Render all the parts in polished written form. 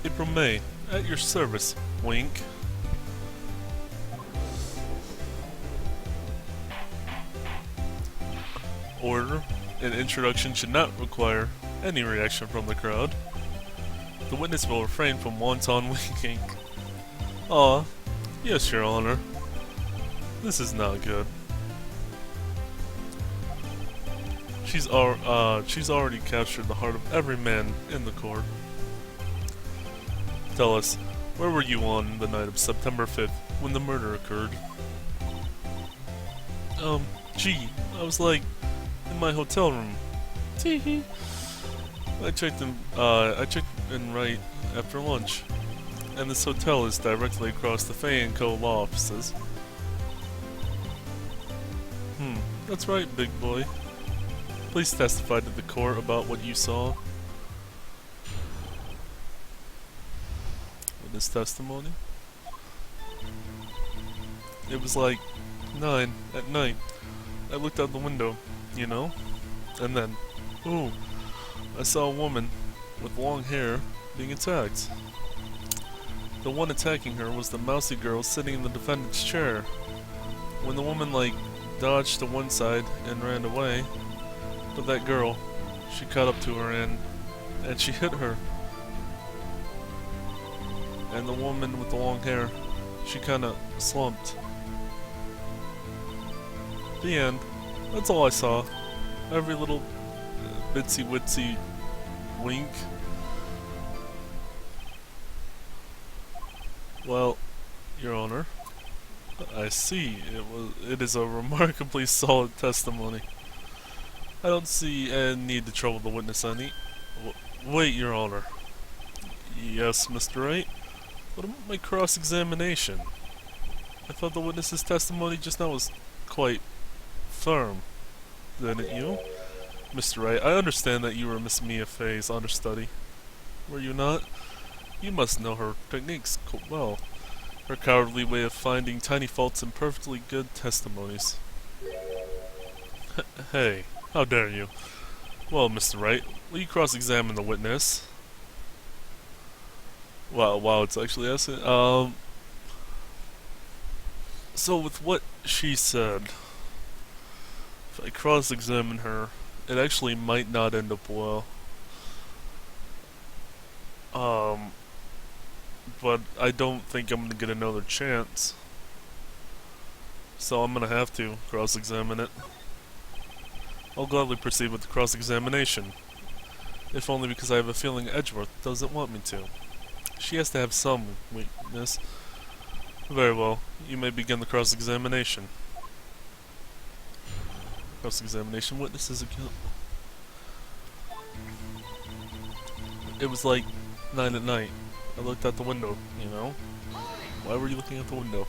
April May, at your service, wink. Order. An introduction should not require any reaction from the crowd. The witness will refrain from wanton winking. Aw, yes, Your Honor. This is not good. She's already captured the heart of every man in the court. Tell us, where were you on the night of September 5th when the murder occurred? Gee, I was like, in my hotel room. Teehee. I checked in Wright after lunch, and this hotel is directly across the Fay & Co. law offices. That's right, big boy. Please testify to the court about what you saw. Witness testimony. It was like 9 at night. I looked out the window, you know, and then, ooh, I saw a woman with long hair being attacked. The one attacking her was the mousy girl sitting in the defendant's chair. When the woman, dodged to one side and ran away, but that girl, she caught up to her and she hit her. And the woman with the long hair, she kinda slumped. The end. That's all I saw. Every little bitsy witsy wink. Well, Your Honor, I see. It is a remarkably solid testimony. I don't see any need to trouble the witness any. Wait, Your Honor. Yes, Mr. Wright? What about my cross-examination? I thought the witness's testimony just now was quite firm. Didn't you? Mr. Wright, I understand that you were Miss Mia Fey's understudy. Were you not? You must know her techniques well. Her cowardly way of finding tiny faults in perfectly good testimonies. Hey, how dare you? Well, Mr. Wright, will you cross-examine the witness? Wow, it's actually asking. So with what she said, if I cross-examine her, it actually might not end up well. But I don't think I'm gonna get another chance. So I'm gonna have to cross-examine it. I'll gladly proceed with the cross-examination. If only because I have a feeling Edgeworth doesn't want me to. She has to have some weakness. Very well, you may begin the cross-examination. Cross-examination witnesses account. It was like 9 at night. I looked out the window, you know? Why were you looking out the window?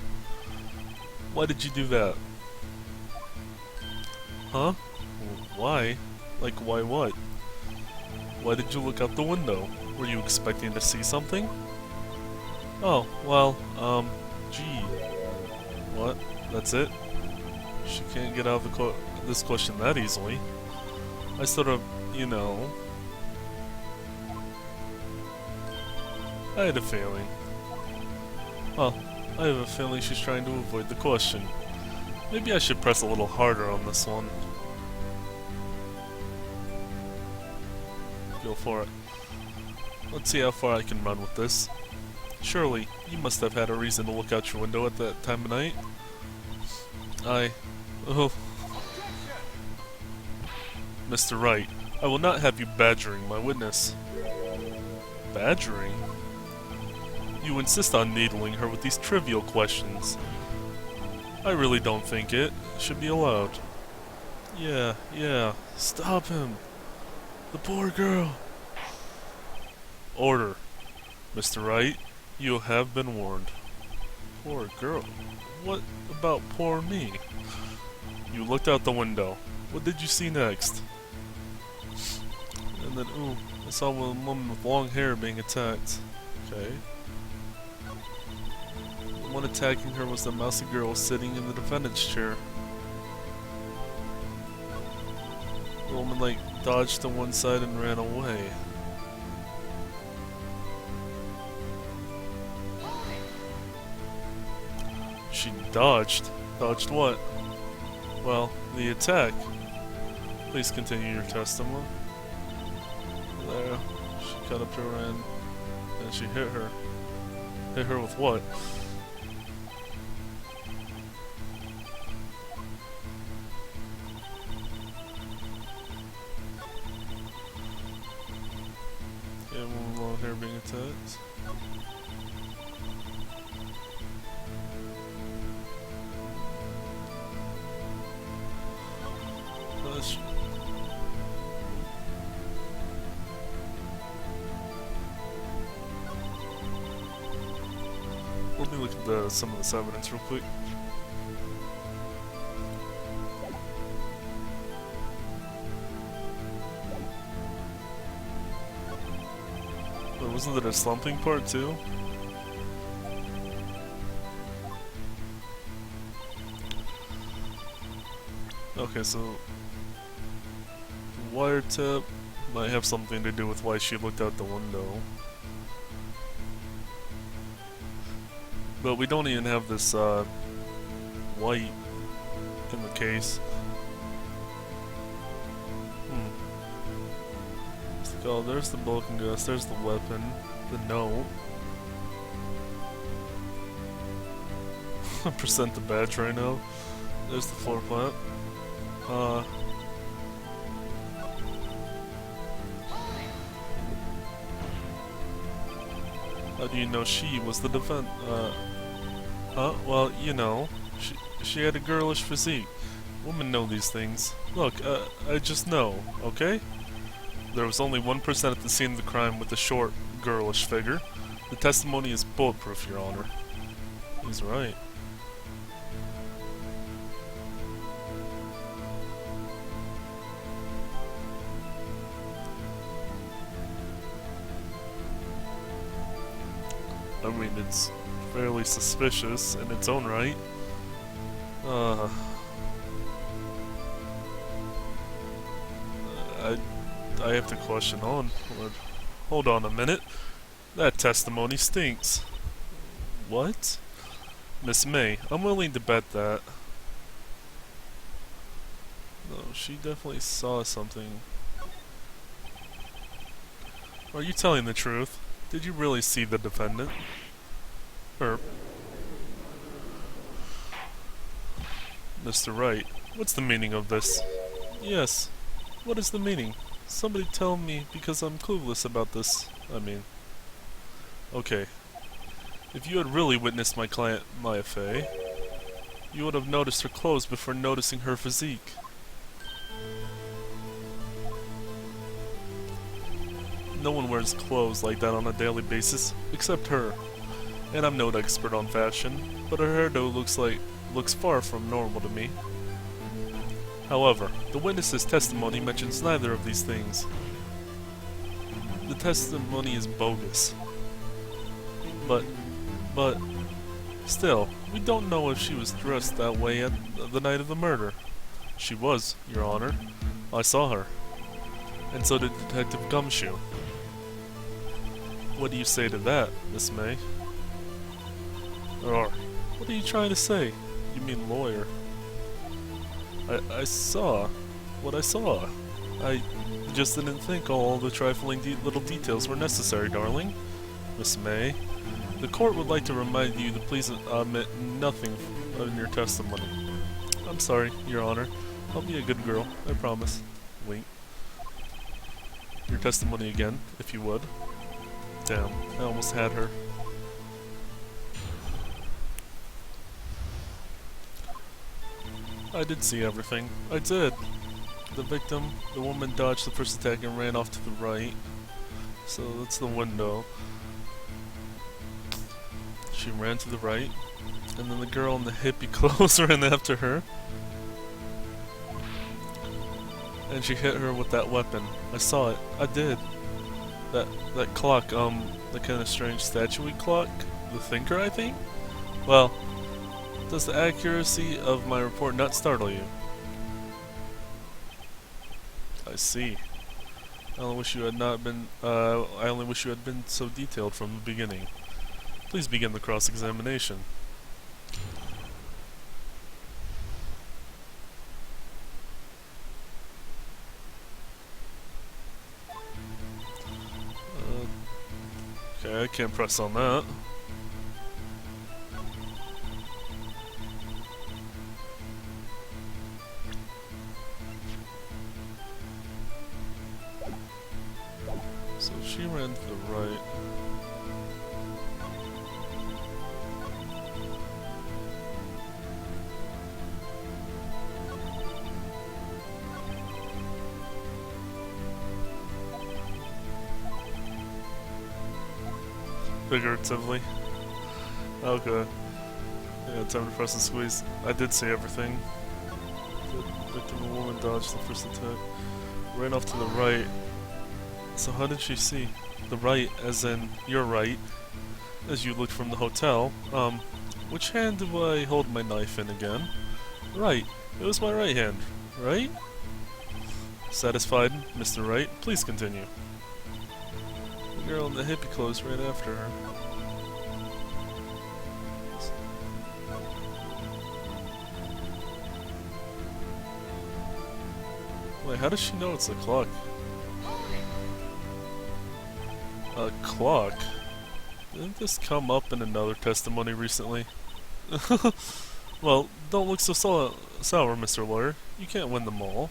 Why did you do that? Huh? Why? Like, why what? Why did you look out the window? Were you expecting to see something? Oh, well, gee. What? That's it? She can't get out of this question that easily. I sort of, you know... I had a feeling. Well, I have a feeling she's trying to avoid the question. Maybe I should press a little harder on this one. Go for it. Let's see how far I can run with this. Surely, you must have had a reason to look out your window at that time of night. Oh. Mr. Wright, I will not have you badgering my witness. Badgering? You insist on needling her with these trivial questions. I really don't think it should be allowed. Yeah, stop him. The poor girl. Order. Mr. Wright, you have been warned. Poor girl? What about poor me? You looked out the window. What did you see next? And then, ooh, I saw a woman with long hair being attacked. Okay. The one attacking her was the mousy girl sitting in the defendant's chair. The woman, dodged to one side and ran away. She dodged. Dodged what? Well, the attack. Please continue your testimony. There. She cut up to her end. And she hit her. Hit her with what? Yeah, one long hair being attacked. Let me look at some of this evidence real quick. Wait, wasn't there a slumping part too? Okay, so the wiretap might have something to do with why she looked out the window. But we don't even have this White in the case. Oh, there's the broken glass, there's the weapon, the note. Percent the badge right now. There's the floor plan. How do you know she was the well, you know, she had a girlish physique. Women know these things. Look, I just know, okay? There was only one person at the scene of the crime with a short, girlish figure. The testimony is bulletproof, Your Honor. He's right. I mean, it's fairly suspicious in its own right. I have to question on. Hold on a minute. That testimony stinks. What? Miss May, I'm willing to bet that. No, she definitely saw something. Are you telling the truth? Did you really see the defendant? Mr. Wright, what's the meaning of this? Yes. What is the meaning? Somebody tell me, because I'm clueless about this. I mean... Okay. If you had really witnessed my client, Maya Fey, you would have noticed her clothes before noticing her physique. No one wears clothes like that on a daily basis, except her. And I'm no expert on fashion, but her hairdo looks far from normal to me. However, the witness's testimony mentions neither of these things. The testimony is bogus. But, still, we don't know if she was dressed that way at the night of the murder. She was, Your Honor. I saw her. And so did Detective Gumshoe. What do you say to that, Miss May? Or, what are you trying to say? You mean lawyer. I saw what I saw. I just didn't think all the trifling little details were necessary, darling. Miss May, the court would like to remind you to please omit nothing in your testimony. I'm sorry, Your Honor. I'll be a good girl, I promise. Wink. Your testimony again, if you would. Damn, I almost had her. I did see everything. I did. The victim, the woman dodged the first attack and ran off to the right. So that's the window. She ran to the right. And then the girl in the hippie clothes ran after her. And she hit her with that weapon. I saw it. I did. That clock, the kind of strange statue-y clock. The Thinker, I think? Well, does the accuracy of my report not startle you? I see. I only wish you had been so detailed from the beginning. Please begin the cross-examination. Okay, I can't press on that. So she ran to the right. Figuratively. Okay. Yeah, time to press and squeeze. I did see everything. The victim, a woman, dodged the first attack. Ran off to the right. So how did she see? The right, as in your right, as you looked from the hotel. Which hand do I hold my knife in again? Right. It was my right hand, right? Satisfied, Mr. Wright? Please continue. The girl in the hippie clothes ran after her. Wait, how does she know it's a clock? A clock? Didn't this come up in another testimony recently? Well, don't look so sour, Mr. Lawyer. You can't win them all.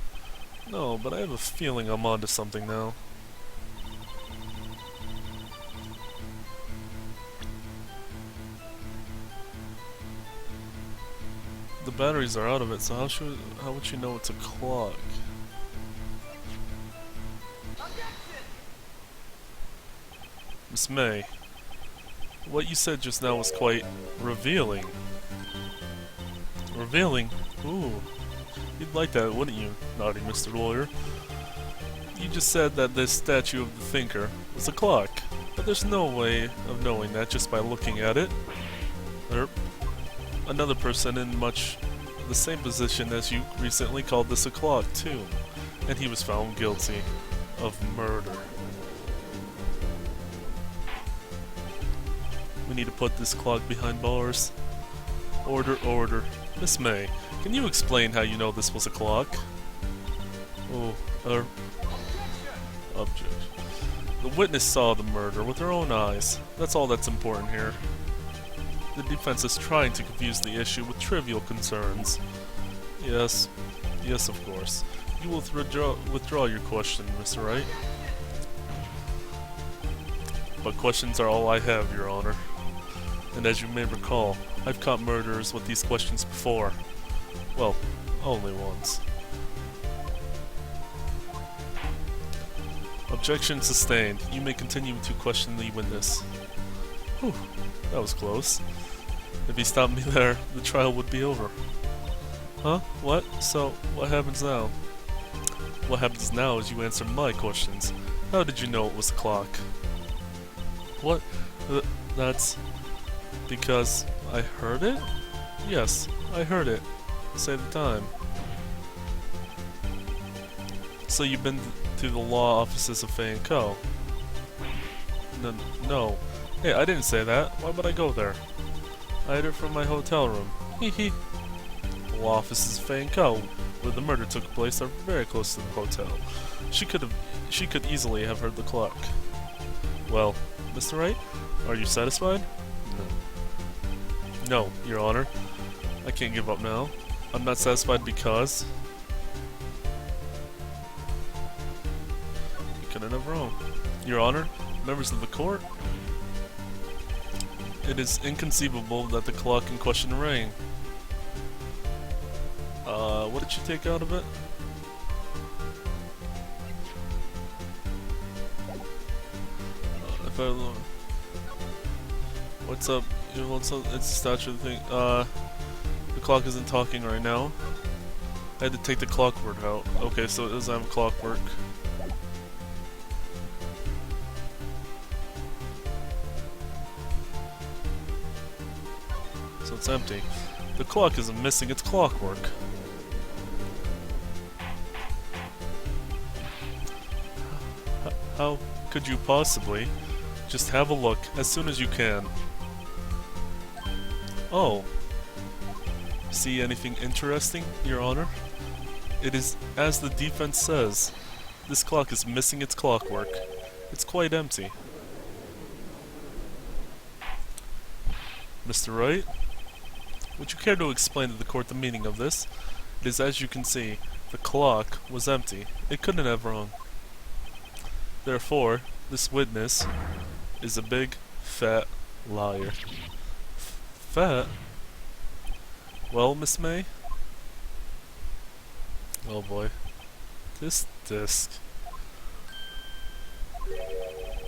No, but I have a feeling I'm onto something now. The batteries are out of it, so how would she know it's a clock? Miss May, what you said just now was quite revealing. Revealing? Ooh. You'd like that, wouldn't you, naughty Mr. Lawyer? You just said that this statue of the thinker was a clock, but there's no way of knowing that just by looking at it. Another person in much the same position as you recently called this a clock, too, and he was found guilty of murder. We need to put this clock behind bars. Order, order. Miss May, can you explain how you know this was a clock? Oh, objection. The witness saw the murder with her own eyes. That's all that's important here. The defense is trying to confuse the issue with trivial concerns. Yes, of course. You will withdraw your question, Mr. Wright. But questions are all I have, Your Honor. And as you may recall, I've caught murderers with these questions before. Well, only once. Objection sustained. You may continue to question the witness. Whew, that was close. If he stopped me there, the trial would be over. Huh? What? So, what happens now? What happens now is you answer my questions. How did you know it was a clock? What? That's... because I heard it? Yes, I heard it. Say the time. So you've been to the law offices of Fay & Co.? No. Hey, I didn't say that. Why would I go there? I had it from my hotel room. Hee hee. The law offices of Fay & Co., where the murder took place, are very close to the hotel. She could easily have heard the clock. Well, Mr. Wright, are you satisfied? No, Your Honor. I can't give up now. I'm not satisfied because... you couldn't have wrong. Your Honor, members of the court, it is inconceivable that the clock in question rang. What did you take out of it? What's up? It's a statue of the thing. The clock isn't talking right now. I had to take the clockwork out. Okay, so it doesn't have clockwork. So it's empty. The clock isn't missing its clockwork. How could you possibly? Just have a look as soon as you can. Oh. See anything interesting, Your Honor? It is as the defense says. This clock is missing its clockwork. It's quite empty. Mr. Wright, would you care to explain to the court the meaning of this? It is as you can see, the clock was empty. It couldn't have wrong. Therefore, this witness is a big, fat liar. Fat? Well, Miss May? Oh boy. This disc.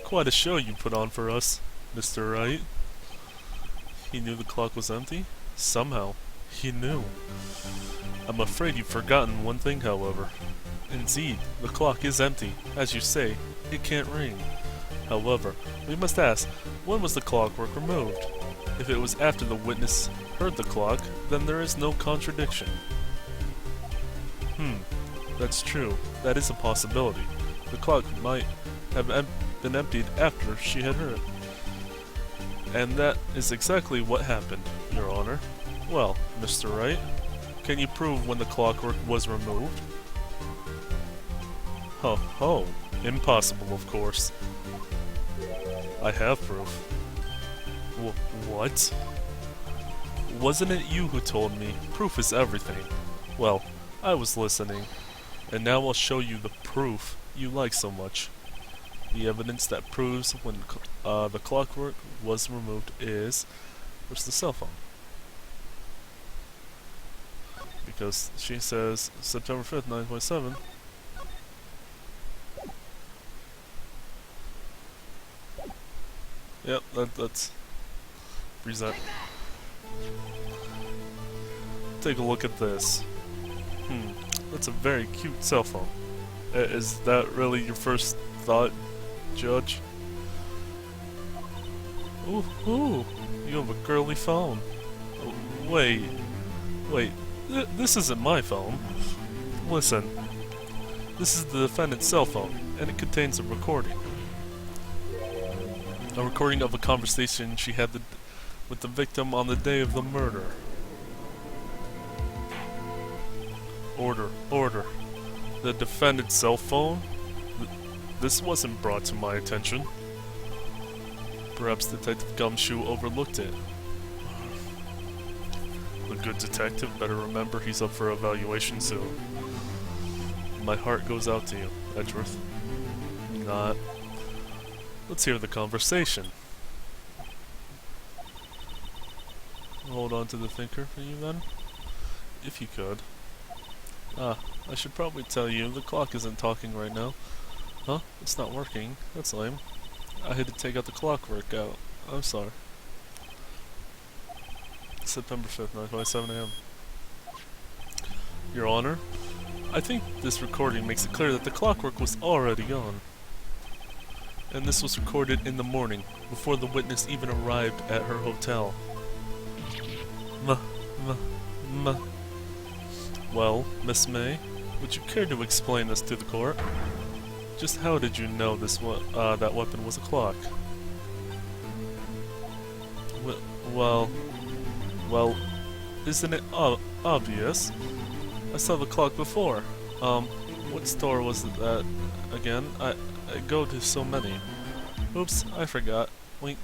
Quite a show you put on for us, Mr. Wright. He knew the clock was empty? Somehow. He knew. I'm afraid you've forgotten one thing, however. Indeed, the clock is empty. As you say, it can't ring. However, we must ask, when was the clockwork removed? If it was after the witness heard the clock, then there is no contradiction. That's true. That is a possibility. The clock might have been emptied after she had heard it. And that is exactly what happened, Your Honor. Well, Mr. Wright, can you prove when the clockwork was removed? Ho ho. Impossible, of course. I have proof. What? Wasn't it you who told me proof is everything? Well, I was listening, and now I'll show you the proof you like so much. The evidence that proves when the clockwork was removed is... Where's the cell phone? Because she says September 5th, 9.7. Yep, that's... Present. Take a look at this. That's a very cute cell phone. Is that really your first thought, Judge? Ooh, you have a girly phone. Wait, this isn't my phone. Listen, this is the defendant's cell phone, and it contains a recording. A recording of a conversation she had with the victim on the day of the murder. Order. The defendant's cell phone? This wasn't brought to my attention. Perhaps Detective Gumshoe overlooked it. The good detective better remember he's up for evaluation soon. My heart goes out to you, Edgeworth. Not. Let's hear the conversation. Hold on to the thinker for you then? If you could. I should probably tell you, the clock isn't talking right now. Huh? It's not working. That's lame. I had to take out the clockwork out. I'm sorry. September 5th, 9:07 a.m. Your Honor, I think this recording makes it clear that the clockwork was already gone. And this was recorded in the morning, before the witness even arrived at her hotel. Well, Miss May, would you care to explain this to the court? Just how did you know that weapon was a clock? Well, isn't it obvious? I saw the clock before. What store was it at again? I go to so many. Oops, I forgot. Wait.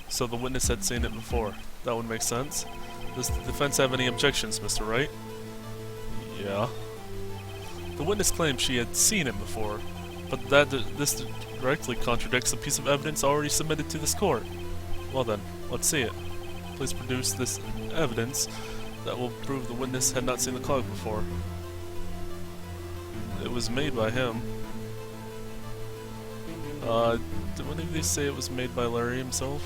So the witness had seen it before. That would make sense. Does the defense have any objections, Mr. Wright? Yeah. The witness claimed she had seen it before, but this directly contradicts a piece of evidence already submitted to this court. Well then, let's see it. Please produce this evidence that will prove the witness had not seen the clock before. It was made by him. Did one of these say it was made by Larry himself?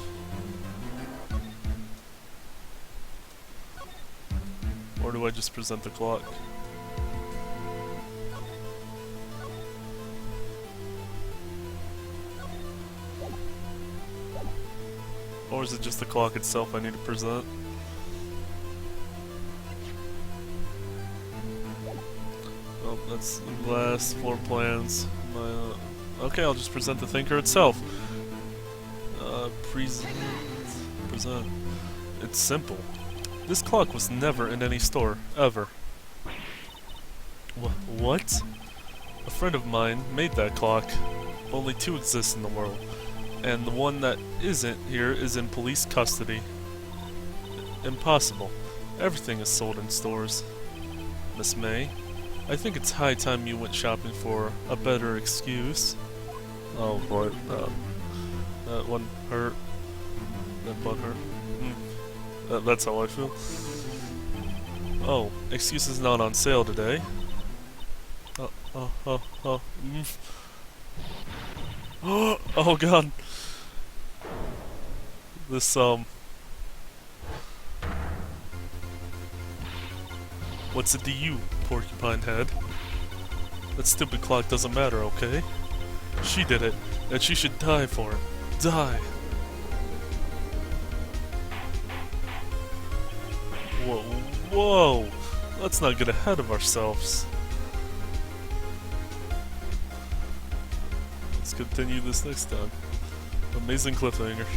Or do I just present the clock? Or is it just the clock itself I need to present? Oh, that's the glass, floor plans. Okay, I'll just present the thinker itself. Present. It's simple. This clock was never in any store, ever. What? A friend of mine made that clock. Only two exist in the world, and the one that isn't here is in police custody. Impossible. Everything is sold in stores. Miss May, I think it's high time you went shopping for a better excuse. Oh boy, that one hurt. That butt hurt. That's how I feel. Oh, excuse is not on sale today. Oh god. This, what's it to you, porcupine head? That stupid clock doesn't matter, okay? She did it, and she should die for it. Die! Whoa, whoa! Let's not get ahead of ourselves. Let's continue this next time. Amazing cliffhanger.